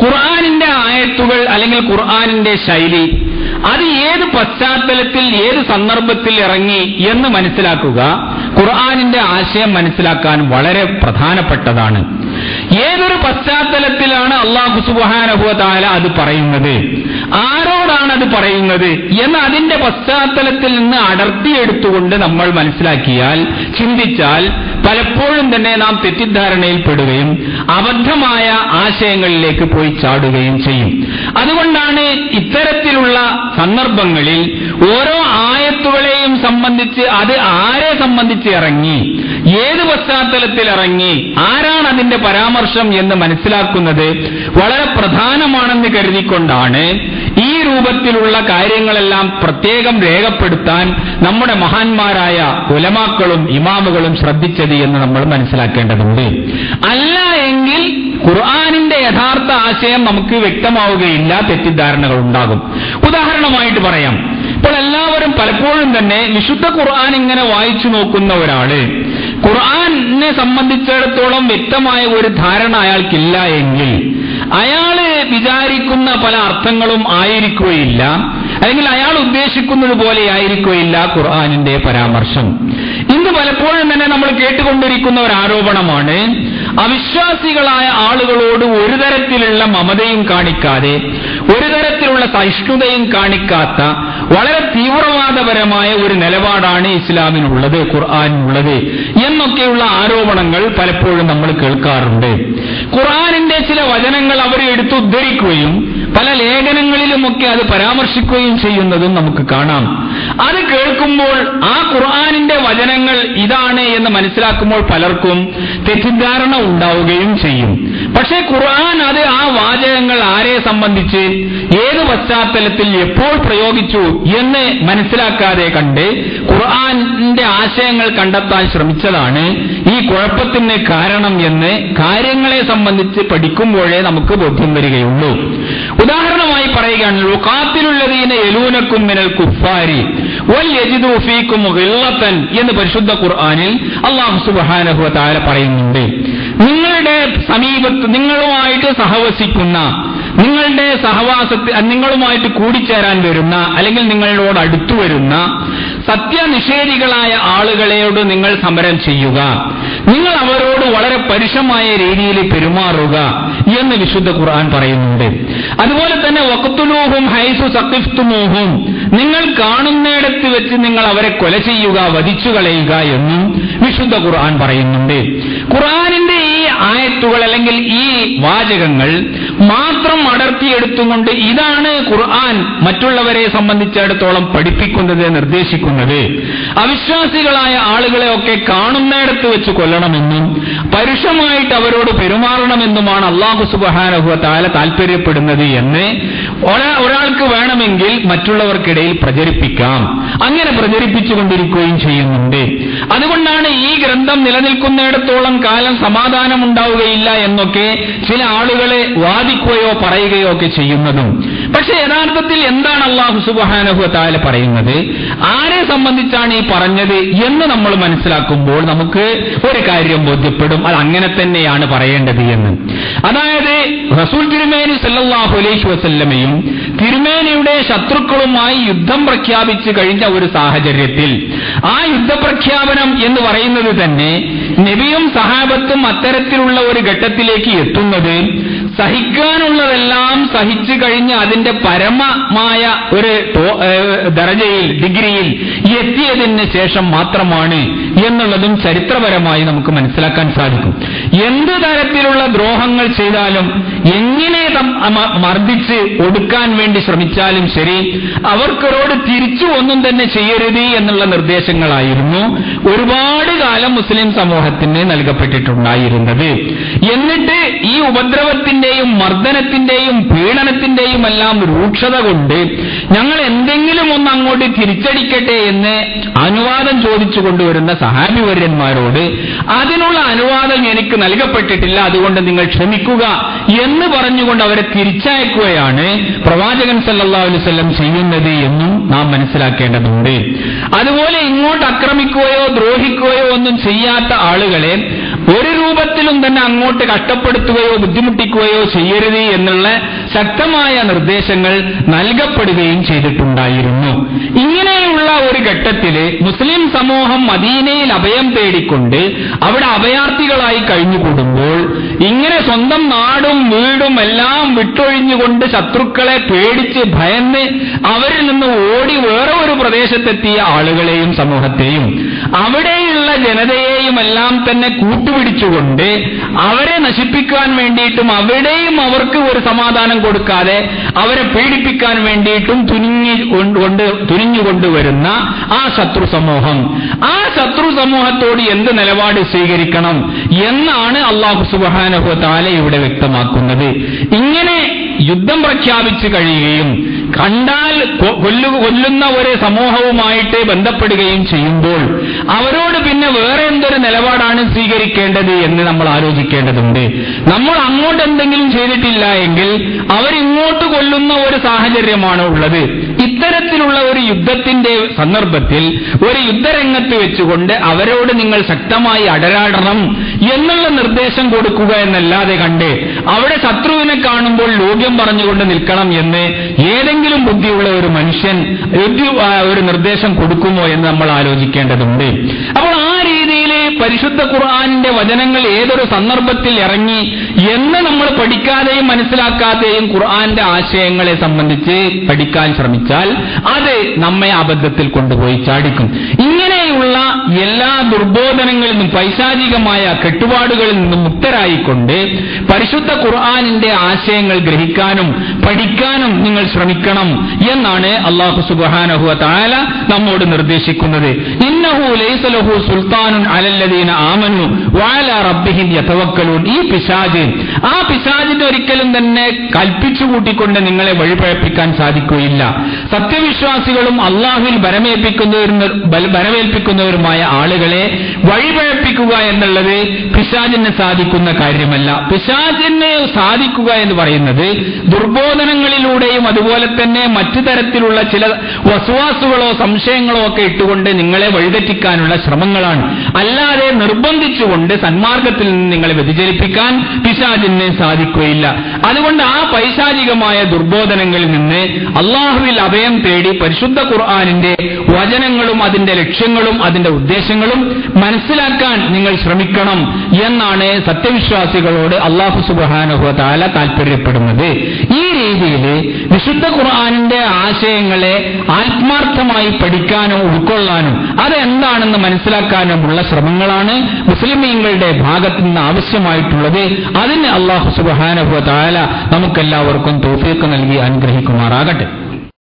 ഖുർആനിന്റെ ആയത്തുകൾ അല്ലെങ്കിൽ ഖുർആനിന്റെ ശൈലി അത് ഏത് പശ്ചാത്തലത്തിൽ ഏത് സന്ദർഭത്തിൽ ഇറങ്ങി എന്ന് മനസ്സിലാക്കുക ഖുർആനിന്റെ ആശയം മനസ്സിലാക്കാൻ വളരെ പ്രധാനപ്പെട്ടതാണ്. ഏതൊരു പശ്ചാത്തലത്തിലാണ് അല്ലാഹു സുബ്ഹാനഹു വ തആല അത് പറയുന്നത്, ആരോടാണ് അത് പറയുന്നത് എന്ന് അതിന്റെ പശ്ചാത്തലത്തിൽ നിന്ന് അടർത്തിയെടുത്തുകൊണ്ട് നമ്മൾ മനസ്സിലാക്കിയാൽ, ചിന്തിച്ചാൽ പലപ്പോഴും തന്നെ നാം തെറ്റിദ്ധാരണയിൽപ്പെടുകയും അബദ്ധമായ ആശയങ്ങളിലേക്ക് പോയി ചാടുകയും ചെയ്യും. അതുകൊണ്ടാണ് ഇത്തരത്തിലുള്ള സന്ദർഭങ്ങളിൽ ഓരോ ആയത്തുകളെയും സംബന്ധിച്ച് അത് ആരെ സംബന്ധിച്ച് ഇറങ്ങി, ഏത് പശ്ചാത്തലത്തിൽ ഇറങ്ങി, ആരാണ് അതിന്റെ പരാമർശം എന്ന് മനസ്സിലാക്കുന്നത് വളരെ പ്രധാനമാണെന്ന് കരുതിക്കൊണ്ടാണ് ഈ രൂപത്തിലുള്ള കാര്യങ്ങളെല്ലാം പ്രത്യേകം രേഖപ്പെടുത്താൻ നമ്മുടെ മഹാന്മാരായ ഉലമാക്കളും ഇമാമുകളും ശ്രദ്ധിച്ചത് എന്ന് നമ്മൾ മനസ്സിലാക്കേണ്ടതുണ്ട്. അല്ല എങ്കിൽ ഖുർആനിന്റെ യഥാർത്ഥ ആശയം നമുക്ക് വ്യക്തമാവുകയില്ല, തെറ്റിദ്ധാരണകൾ ഉണ്ടാകും. ഉദാഹരണമായിട്ട് പറയാം, ഇപ്പോൾ എല്ലാവരും പലപ്പോഴും തന്നെ വിശുദ്ധ ഖുർആൻ ഇങ്ങനെ വായിച്ചു നോക്കുന്ന ഒരാള് ഖുർആനെ സംബന്ധിച്ചിടത്തോളം വ്യക്തമായ ഒരു ധാരണ അയാൾക്കില്ല എങ്കിൽ അയാള് വിചാരിക്കുന്ന പല അർത്ഥങ്ങളും ആയിരിക്കുകയില്ല, അല്ലെങ്കിൽ അയാൾ ഉദ്ദേശിക്കുന്നത് പോലെ ആയിരിക്കുകയില്ല ഖുർആനിന്റെ പരാമർശം. ഇന്ന് പലപ്പോഴും തന്നെ നമ്മൾ കേട്ടുകൊണ്ടിരിക്കുന്ന ഒരു ആരോപണമാണ്, അവിശ്വാസികളായ ആളുകളോട് ഒരു തരത്തിലുള്ള മമതയും കാണിക്കാതെ ഒരു തരത്തിലുള്ള സഹിഷ്ണുതയും കാണിക്കാത്ത വളരെ തീവ്രവാദപരമായ ഒരു നിലപാടാണ് ഇസ്ലാമിനുള്ളത്, ഖുർആനിനുള്ളത് എന്നൊക്കെയുള്ള ആരോപണങ്ങൾ പലപ്പോഴും നമ്മൾ കേൾക്കാറുണ്ട്. ഖുർആനിന്റെ ചില വചനങ്ങൾ അവർ എടുത്തുദ്ധരിക്കുകയും പല ലേഖനങ്ങളിലുമൊക്കെ അത് പരാമർശിക്കുകയും ചെയ്യുന്നതും നമുക്ക് കാണാം. അത് കേൾക്കുമ്പോൾ ആ ഖുർആനിന്റെ വചനങ്ങൾ ഇതാണ് എന്ന് മനസ്സിലാക്കുമ്പോൾ പലർക്കും തെറ്റിദ്ധാരണ ഉണ്ടാവുകയും ചെയ്യും. പക്ഷേ ഖുർആൻ അത് ആ വാചകങ്ങൾ ആരെ സംബന്ധിച്ച് ഏത് പശ്ചാത്തലത്തിൽ എപ്പോൾ പ്രയോഗിച്ചു എന്ന് മനസ്സിലാക്കാതെ കണ്ട് ഖുർആന്റെ ആശയങ്ങൾ കണ്ടെത്താൻ ശ്രമിച്ചതാണ് ഈ കുഴപ്പത്തിന് കാരണം എന്ന് കാര്യങ്ങളെ സംബന്ധിച്ച് പഠിക്കുമ്പോഴേ നമുക്ക് ബോധ്യം വരികയുള്ളൂ. ഉദാഹരണമായി പറയുകയാണല്ലോ, ഖാത്തിലുല്ലദീന യലൂനകും മിനൽ കുഫാരി വൽ യജിദു ഫീകും ഗില്ലതൻ എന്ന് പരിശുദ്ധ ഖുർആനിൽ അല്ലാഹു സുബ്ഹാനഹു വ തആല പറയുന്നുണ്ട്. നിങ്ങളുടെ സമീപത്ത് നിങ്ങളുമായിട്ട് സഹവസിക്കുന്ന, നിങ്ങളുടെ സഹവാസത്തിൽ നിങ്ങളുമായിട്ട് കൂടിച്ചേരാൻ വരുന്ന അല്ലെങ്കിൽ നിങ്ങളോട് അടുത്തു വരുന്ന സത്യനിഷേധികളായ ആളുകളോട് നിങ്ങൾ സമരം ചെയ്യുക, നിങ്ങൾ അവരോട് വളരെ പരുഷമായ രീതിയിൽ പെരുമാറുക എന്ന് വിശുദ്ധ ഖുർആൻ പറയുന്നുണ്ട്. അതുപോലെ തന്നെ വഖ്തുലൂഹും ഹൈസു സഖിഫ്തുമൂഹും, നിങ്ങൾ കാണുന്നിടത്ത് വെച്ച് നിങ്ങൾ അവരെ കൊല ചെയ്യുക, വധിച്ചു കളയുക എന്നും വിശുദ്ധ ഖുർആൻ പറയുന്നുണ്ട്. ഖുർആനിന്റെ ഈ ആയത്തുകൾ അല്ലെങ്കിൽ ഈ വാചകങ്ങൾ മാത്രം അടർത്തിയെടുത്തുകൊണ്ട് ഇതാണ് ഖുർആൻ മറ്റുള്ളവരെ സംബന്ധിച്ചിടത്തോളം പഠിപ്പിക്കുന്നത്, നിർദ്ദേശിക്കുന്നത്, അവിശ്വാസികളായ ആളുകളെയൊക്കെ കാണുന്നിടത്ത് വെച്ച് കൊല്ലണമെന്നും പരുഷമായിട്ട് അവരോട് പെരുമാറണമെന്നുമാണ് അല്ലാഹു സുബ്ഹാനഹു വ തആല താൽപര്യപ്പെടുന്നത് എന്ന് ഒരാൾക്ക് വേണമെങ്കിൽ മറ്റുള്ളവർക്കിടയിൽ പ്രചരിപ്പിക്കാം. അങ്ങനെ പ്രചരിപ്പിച്ചുകൊണ്ടിരിക്കുകയും ചെയ്യുന്നുണ്ട്. അതുകൊണ്ടാണ് ഈ ഗ്രന്ഥം നിലനിൽക്കുന്നിടത്തോളം കാലം സമാധാനം ഉണ്ടാവുകയില്ല എന്നൊക്കെ ചില ആളുകളെ വാദിക്കുകയോ പറയുകയോ ഒക്കെ ചെയ്യുന്നതും. പക്ഷെ യഥാർത്ഥത്തിൽ എന്താണ് അല്ലാഹു സുബ്ഹാനഹു വ തആല പറയുന്നത്, ആരെ സംബന്ധിച്ചാണ് ഈ പറഞ്ഞത് എന്ന് നമ്മൾ മനസ്സിലാക്കുമ്പോൾ നമുക്ക് ഒരു കാര്യം ബോധ്യപ്പെടും, അത് അങ്ങനെ തന്നെയാണ് പറയേണ്ടത് എന്ന്. അതായത് റസൂൽ തിരുമേനി സല്ലല്ലാഹു അലൈഹി വസല്ലമയും തിരുമേനിയുടെ ശത്രുക്കളുമായി യുദ്ധം പ്രഖ്യാപിച്ചു കഴിഞ്ഞ ഒരു സാഹചര്യത്തിൽ ആ യുദ്ധപ്രഖ്യാപനം എന്ന് പറയുന്നത് തന്നെ നബിയും സഹാബത്തും അത്തരത്തിലുള്ള ഒരു ഘട്ടത്തിലേക്ക് എത്തുന്നത് സഹിക്കാനുള്ളതെല്ലാം സഹിച്ചു കഴിഞ്ഞ് അതിന്റെ പരമമായ ഒരു ദറജയിൽ ഡിഗ്രിയിൽ എത്തിയതിന് ശേഷം മാത്രമാണ് എന്നുള്ളതും ചരിത്രപരമായി നമുക്ക് മനസ്സിലാക്കാൻ സാധിക്കും. എന്ത് തരത്തിലുള്ള ദ്രോഹങ്ങൾ ചെയ്താലും എങ്ങനെ മർദ്ദിച്ച് ഒടുക്കാൻ വേണ്ടി ശ്രമിച്ചാലും ശരി, അവർക്കരോട് തിരിച്ചു ഒന്നും തന്നെ ചെയ്യരുത് എന്നുള്ള നിർദ്ദേശങ്ങളായിരുന്നു ഒരുപാട് കാലം മുസ്ലിം സമൂഹത്തിന് നൽകപ്പെട്ടിട്ടുണ്ടായിരുന്നത്. എന്നിട്ട് ഈ ഉപദ്രവത്തിന്റെയും മർദ്ദനത്തിന്റെയും പീഡനത്തിന്റെയും എല്ലാം രൂക്ഷത കൊണ്ട് ഞങ്ങൾ എന്തെങ്കിലും ഒന്ന് അങ്ങോട്ട് തിരിച്ചടിക്കട്ടെ എന്ന് അനുവാദം ചോദിച്ചു കൊണ്ടുവരുന്ന സഹാബിവര്യന്മാരോട് അതിനുള്ള അനുവാദം എനിക്ക് നൽകപ്പെട്ടിട്ടില്ല, അതുകൊണ്ട് നിങ്ങൾ ക്ഷമിക്കുക എന്ന് പറഞ്ഞുകൊണ്ട് അവരെ തിരിച്ചയക്കുകയാണ് പ്രവാചകൻ സല്ലല്ലാഹു അലൈഹി വസല്ലം ചെയ്യുന്നത് എന്നും നാം മനസ്സിലാക്കേണ്ടതുണ്ട്. അതുപോലെ ഇങ്ങോട്ട് ആക്രമിക്കുകയോ ദ്രോഹിക്കുകയോ ഒന്നും ചെയ്യാത്ത ആളുകളെ ഒരു രൂപത്തിലും തന്നെ അങ്ങോട്ട് കഷ്ടപ്പെടുത്തുകയോ ബുദ്ധിമുട്ടിക്കുകയോ ചെയ്യരുത് എന്നുള്ള ശക്തമായ നിർദ്ദേശങ്ങൾ നൽകപ്പെടുകയും ചെയ്തിട്ടുണ്ടായിരുന്നു. ഇങ്ങനെയുള്ള ഒരു ഘട്ടത്തില് മുസ്ലിം സമൂഹം മദീനയിൽ അഭയം തേടിക്കൊണ്ട് അവിടെ അഭയാർത്ഥികളായി കഴിഞ്ഞുകൂടുമ്പോൾ ഇങ്ങനെ സ്വന്തം നാടും വീടും എല്ലാം വിട്ടൊഴിഞ്ഞുകൊണ്ട് ശത്രുക്കളെ പേടിച്ച് ഭയന്ന് അവരിൽ നിന്ന് ഓടി വേറെ ഒരു പ്രദേശത്തെത്തിയ ആളുകളെയും സമൂഹത്തെയും അവിടെയുള്ള ജനതയെയും എല്ലാം തന്നെ കൂട്ടുപിടിച്ചുകൊണ്ട് അവരെ നശിപ്പിക്കാൻ വേണ്ടിയിട്ടും അവിടെയും അവർക്ക് ഒരു സമാധാനം കൊടുക്കാതെ അവരെ പീഡിപ്പിക്കാൻ വേണ്ടിയിട്ടും തുനിഞ്ഞുകൊണ്ടുവരുന്ന ആ ശത്രു സമൂഹത്തോട് എന്ത് നിലപാട് സ്വീകരിക്കണം എന്നാണ് അല്ലാഹു സുബ്ഹാനഹു വ തആല ഇവിടെ വ്യക്തമാക്കുന്നത്. ഇങ്ങനെ യുദ്ധം പ്രഖ്യാപിച്ചു കഴിയുകയും കണ്ടാൽ കൊല്ലുന്ന ഒരു സമൂഹവുമായിട്ട് ബന്ധപ്പെടുകയും ചെയ്യുമ്പോൾ അവരോട് പിന്നെ വേറെ എന്തൊരു നിലപാടാണ് സ്വീകരിക്കേണ്ടത് എന്ന് നമ്മൾ ആലോചിക്കേണ്ടതുണ്ട്. നമ്മൾ അങ്ങോട്ട് എന്തെങ്കിലും ചെയ്തിട്ടില്ല എങ്കിൽ അവരിങ്ങോട്ട് കൊല്ലുന്ന ഒരു സാഹചര്യമാണ് ഉള്ളത്. ഇത്തരത്തിലുള്ള ഒരു യുദ്ധത്തിന്റെ സന്ദർഭത്തിൽ ഒരു യുദ്ധരംഗത്ത് വെച്ചുകൊണ്ട് അവരോട് നിങ്ങൾ ശക്തമായി അടരാടണം എന്നുള്ള നിർദ്ദേശം കൊടുക്കുക എന്നല്ലാതെ കണ്ട് അവിടെ ശത്രുവിനെ കാണുമ്പോൾ ലോക്യം പറഞ്ഞുകൊണ്ട് നിൽക്കണം എന്ന് ഏതെങ്കിലും ബുദ്ധിയുള്ള ഒരു മനുഷ്യൻ ഒരു നിർദ്ദേശം കൊടുക്കുമോ എന്ന് നമ്മൾ ആലോചിക്കേണ്ടതുണ്ട്. അപ്പോൾ ആ രീതിയിൽ പരിശുദ്ധ ഖുർആനിന്റെ വചനങ്ങൾ ഏതൊരു സന്ദർഭത്തിൽ ഇറങ്ങി എന്ന് നമ്മൾ പഠിക്കാതെയും മനസ്സിലാക്കാതെയും ഖുർആന്റെ ആശയങ്ങളെ സംബന്ധിച്ച് പഠിക്കാൻ ശ്രമിച്ചാൽ അത് നമ്മെ അബദ്ധത്തിൽ കൊണ്ടുപോയി ചാടിക്കും. ഇങ്ങനെയുള്ള എല്ലാ ദുർബോധനങ്ങളിൽ നിന്നും പൈശാചികമായ കെട്ടുപാടുകളിൽ നിന്നും മുക്തരായിക്കൊണ്ട് പരിശുദ്ധ ഖുർആനിന്റെ ആശയങ്ങൾ ഗ്രഹിക്കാനും പഠിക്കാനും നിങ്ങൾ ശ്രമിക്കണം എന്നാണ് അല്ലാഹു സുബ്ഹാനഹു വ തആല നമ്മോട് നിർദ്ദേശിക്കുന്നത്. ഇന്നഹു ലൈസ ലഹു സുൽത്താനുൻ അലല്ലദീന ആമനു വഅലാ റബ്ബിഹിം യതവക്കലൂൻ. ഈ പിശാചിന് ഒരിക്കലും തന്നെ കൽപ്പിച്ചു കൂട്ടിക്കൊണ്ട് നിങ്ങളെ വഴിപഴപ്പിക്കാൻ സാധിക്കുകയില്ല. സത്യവിശ്വാസികളും അല്ലാഹുവിൽ ബലമേൽപ്പിക്കുന്നവരുമായ ആളുകളെ വഴിപഴപ്പിക്കുക എന്നുള്ളത് പിശാചിന് സാധിക്കുന്ന കാര്യമല്ല. പിശാചിന് സാധിക്കുക എന്ന് പറയുന്നത് ദുർബോധനങ്ങളിലൂടെയും അതുപോലെ തന്നെ മറ്റു തരത്തിലുള്ള ചില വസ്വാസുകളോ സംശയങ്ങളോ ഒക്കെ ഇട്ടുകൊണ്ട് നിങ്ങളെ വഴിതെറ്റിക്കാനുള്ള ശ്രമങ്ങളാണ്. അല്ലാതെ നിർബന്ധിച്ചുകൊണ്ട് സന്മാർഗത്തിൽ നിന്ന് നിങ്ങളെ വ്യതിചലിപ്പിക്കാൻ പിശാചിന് സാധിക്കുകയില്ല. അതുകൊണ്ട് ആ പൈശാചികമായ ദുർബോധനങ്ങളിൽ നിന്ന് അല്ലാഹുവിൽ അഭയം തേടി പരിശുദ്ധ ഖുർആനിന്റെ വചനങ്ങളും അതിന്റെ ലക്ഷ്യങ്ങളും അതിന്റെ ഉദ്ദേശങ്ങളും മനസ്സിലാക്കാൻ നിങ്ങൾ ശ്രമിക്കണം എന്നാണ് സത്യവിശ്വാസികളോട് അല്ലാഹു സുബ്ഹാനഹു വ തആല താൽപര്യപ്പെടുന്നത്. ഈ രീതിയിൽ വിശുദ്ധ ഖുർആനിന്റെ ആശയങ്ങളെ ആത്മാർത്ഥമായി പഠിക്കാനും ഉൾക്കൊള്ളാനും അതെന്താണെന്ന് മനസ്സിലാക്കാനുമുള്ള ശ്രമങ്ങളാണ് മുസ്ലിമീങ്ങളുടെ ഭാഗത്തു നിന്ന് ആവശ്യമായിട്ടുള്ളത്. അതിന് അല്ലാഹു സുബ്ഹാനഹു വ തആല നമുക്കെല്ലാവർക്കും തൗഫീഖ് നൽകി അനുഗ്രഹിക്കുമാറാകട്ടെ.